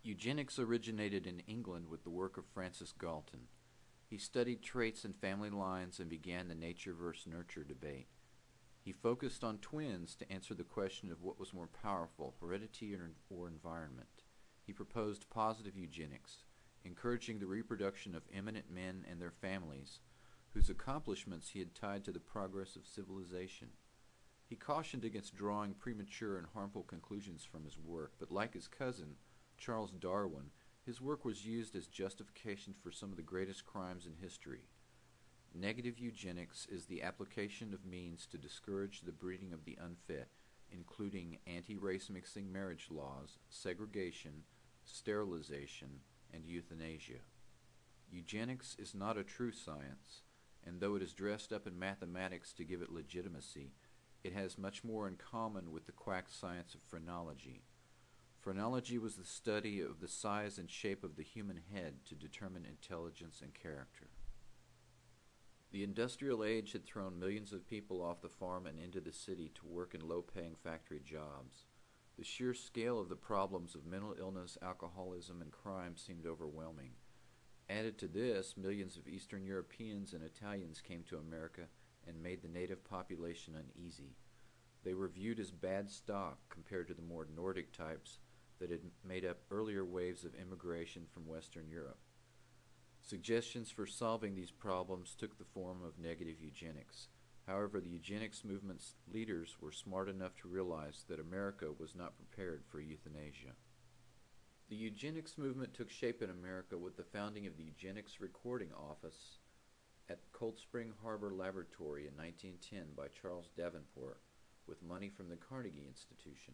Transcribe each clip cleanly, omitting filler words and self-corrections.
Eugenics originated in England with the work of Francis Galton. He studied traits and family lines and began the nature versus nurture debate. He focused on twins to answer the question of what was more powerful, heredity or environment. He proposed positive eugenics, encouraging the reproduction of eminent men and their families, whose accomplishments he had tied to the progress of civilization. He cautioned against drawing premature and harmful conclusions from his work, but like his cousin, Charles Darwin, his work was used as justification for some of the greatest crimes in history. Negative eugenics is the application of means to discourage the breeding of the unfit, including anti-race mixing marriage laws, segregation, sterilization, and euthanasia. Eugenics is not a true science, and though it is dressed up in mathematics to give it legitimacy, it has much more in common with the quack science of phrenology. Phrenology was the study of the size and shape of the human head to determine intelligence and character. The industrial age had thrown millions of people off the farm and into the city to work in low-paying factory jobs. The sheer scale of the problems of mental illness, alcoholism, and crime seemed overwhelming. Added to this, millions of Eastern Europeans and Italians came to America and made the native population uneasy. They were viewed as bad stock compared to the more Nordic types that had made up earlier waves of immigration from Western Europe. Suggestions for solving these problems took the form of negative eugenics. However, the eugenics movement's leaders were smart enough to realize that America was not prepared for euthanasia. The eugenics movement took shape in America with the founding of the Eugenics Recording Office at Cold Spring Harbor Laboratory in 1910 by Charles Davenport, with money from the Carnegie Institution.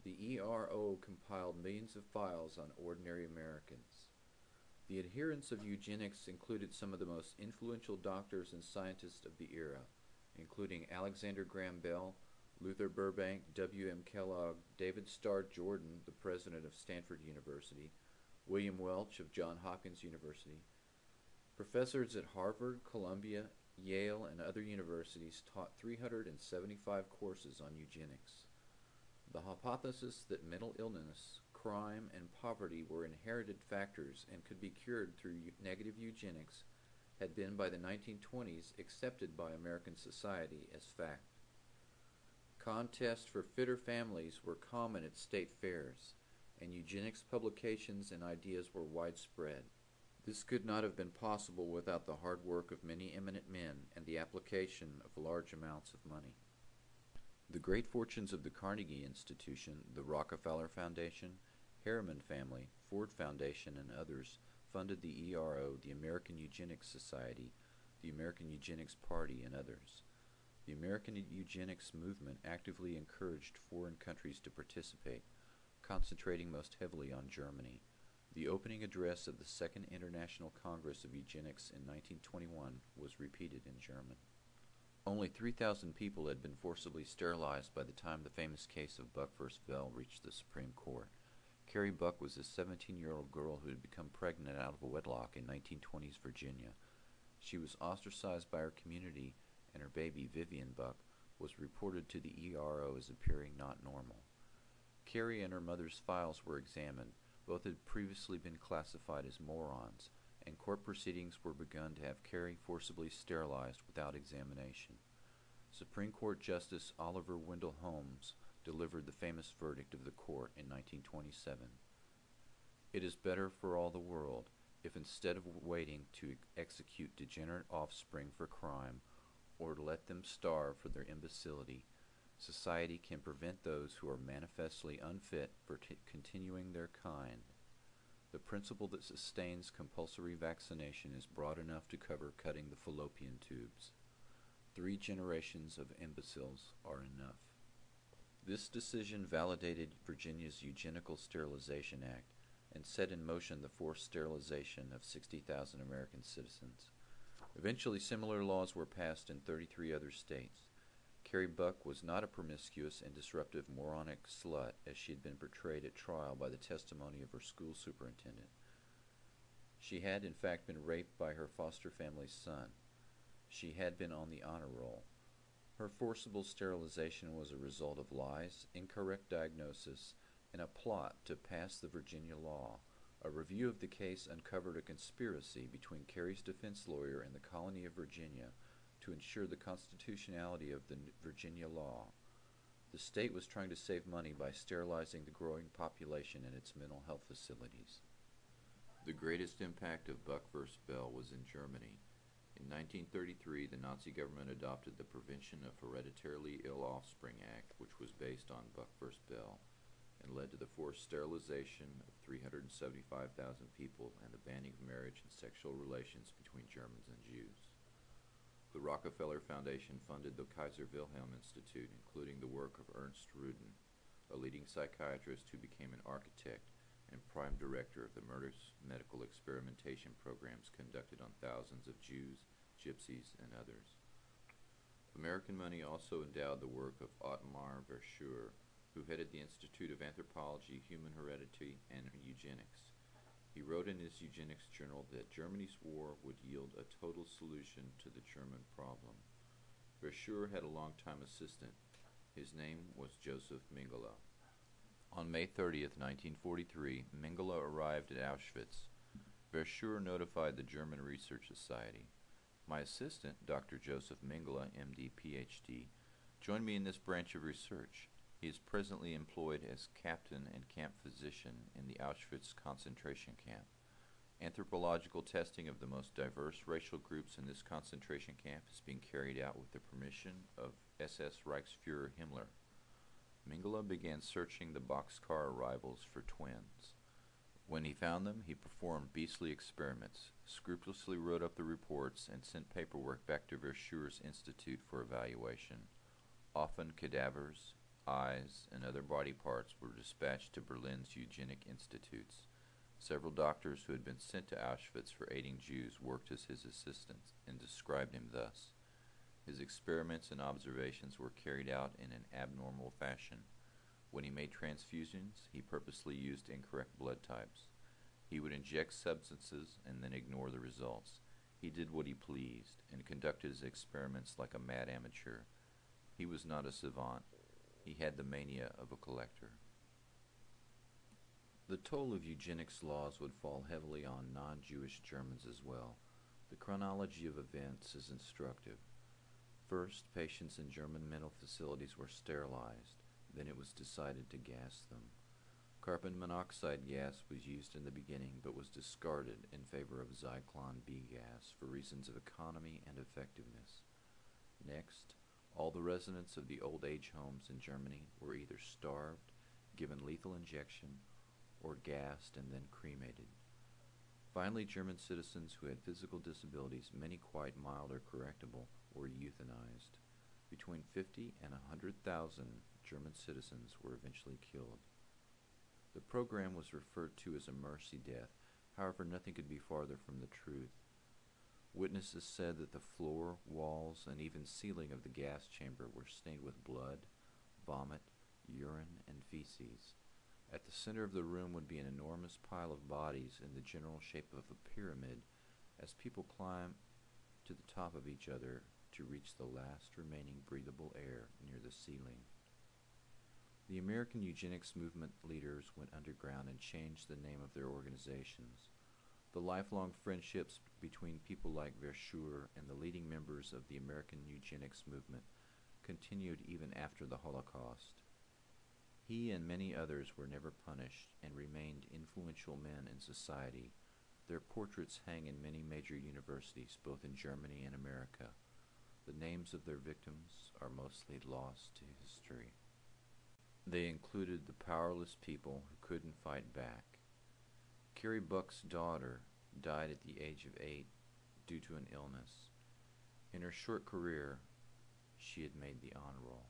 The ERO compiled millions of files on ordinary Americans. The adherents of eugenics included some of the most influential doctors and scientists of the era, including Alexander Graham Bell, Luther Burbank, W. M. Kellogg, David Starr Jordan, the president of Stanford University, William Welch of Johns Hopkins University. Professors at Harvard, Columbia, Yale, and other universities taught 375 courses on eugenics. The hypothesis that mental illness, crime, and poverty were inherited factors and could be cured through negative eugenics had been by the 1920s accepted by American society as fact. Contests for fitter families were common at state fairs, and eugenics publications and ideas were widespread. This could not have been possible without the hard work of many eminent men and the application of large amounts of money. The great fortunes of the Carnegie Institution, the Rockefeller Foundation, Harriman family, Ford Foundation, and others funded the ERO, the American Eugenics Society, the American Eugenics Party, and others. The American eugenics movement actively encouraged foreign countries to participate, concentrating most heavily on Germany. The opening address of the Second International Congress of Eugenics in 1921 was repeated in German. Only 3,000 people had been forcibly sterilized by the time the famous case of Buck v. Bell reached the Supreme Court. Carrie Buck was a 17-year-old girl who had become pregnant out of wedlock in 1920s Virginia. She was ostracized by her community, and her baby, Vivian Buck, was reported to the ERO as appearing not normal. Carrie and her mother's files were examined. Both had previously been classified as morons, and court proceedings were begun to have Carrie forcibly sterilized without examination. Supreme Court Justice Oliver Wendell Holmes delivered the famous verdict of the court in 1927. It is better for all the world if instead of waiting to execute degenerate offspring for crime or to let them starve for their imbecility, society can prevent those who are manifestly unfit for continuing their kind. The principle that sustains compulsory vaccination is broad enough to cover cutting the fallopian tubes. 3 generations of imbeciles are enough. This decision validated Virginia's Eugenical Sterilization Act and set in motion the forced sterilization of 60,000 American citizens. Eventually, similar laws were passed in 33 other states. Carrie Buck was not a promiscuous and disruptive moronic slut as she had been portrayed at trial by the testimony of her school superintendent. She had in fact been raped by her foster family's son. She had been on the honor roll. Her forcible sterilization was a result of lies, incorrect diagnosis, In a plot to pass the Virginia law, a review of the case uncovered a conspiracy between Carey's defense lawyer and the colony of Virginia to ensure the constitutionality of the Virginia law. The state was trying to save money by sterilizing the growing population in its mental health facilities. The greatest impact of Buck v. Bell was in Germany. In 1933, the Nazi government adopted the Prevention of Hereditarily Ill Offspring Act, which was based on Buck v. Bell, and led to the forced sterilization of 375,000 people and the banning of marriage and sexual relations between Germans and Jews. The Rockefeller Foundation funded the Kaiser Wilhelm Institute, including the work of Ernst Rudin, a leading psychiatrist who became an architect and prime director of the murderous medical experimentation programs conducted on thousands of Jews, Gypsies, and others. American money also endowed the work of Ottmar Verschuer, who headed the Institute of Anthropology, Human Heredity, and Eugenics. He wrote in his Eugenics journal that Germany's war would yield a total solution to the German problem. Verschuer had a longtime assistant. His name was Joseph Mengele. On May 30, 1943, Mengele arrived at Auschwitz. Verschuer notified the German Research Society. My assistant, Dr. Joseph Mengele, MD, PhD, joined me in this branch of research. He is presently employed as captain and camp physician in the Auschwitz concentration camp. Anthropological testing of the most diverse racial groups in this concentration camp is being carried out with the permission of SS Reichsfuhrer Himmler. Mengele began searching the boxcar arrivals for twins. When he found them, he performed beastly experiments, scrupulously wrote up the reports, and sent paperwork back to Verschuer's institute for evaluation. Often cadavers, eyes, and other body parts were dispatched to Berlin's eugenic institutes. Several doctors who had been sent to Auschwitz for aiding Jews worked as his assistants and described him thus. His experiments and observations were carried out in an abnormal fashion. When he made transfusions, he purposely used incorrect blood types. He would inject substances and then ignore the results. He did what he pleased and conducted his experiments like a mad amateur. He was not a savant. He had the mania of a collector. The toll of eugenics laws would fall heavily on non-Jewish Germans as well. The chronology of events is instructive. First, patients in German mental facilities were sterilized. Then it was decided to gas them. Carbon monoxide gas was used in the beginning but was discarded in favor of Zyklon B gas for reasons of economy and effectiveness. Next, all the residents of the old age homes in Germany were either starved, given lethal injection, or gassed and then cremated. Finally, German citizens who had physical disabilities, many quite mild or correctable, were euthanized. Between 50 and 100,000 German citizens were eventually killed. The program was referred to as a mercy death. However, nothing could be farther from the truth. Witnesses said that the floor, walls, and even ceiling of the gas chamber were stained with blood, vomit, urine, and feces. At the center of the room would be an enormous pile of bodies in the general shape of a pyramid as people climbed to the top of each other to reach the last remaining breathable air near the ceiling. The American eugenics movement leaders went underground and changed the name of their organizations. The lifelong friendships between people like Verschuer and the leading members of the American eugenics movement continued even after the Holocaust. He and many others were never punished and remained influential men in society. Their portraits hang in many major universities, both in Germany and America. The names of their victims are mostly lost to history. They included the powerless people who couldn't fight back. Carrie Buck's daughter died at the age of 8 due to an illness. In her short career, she had made the honor roll.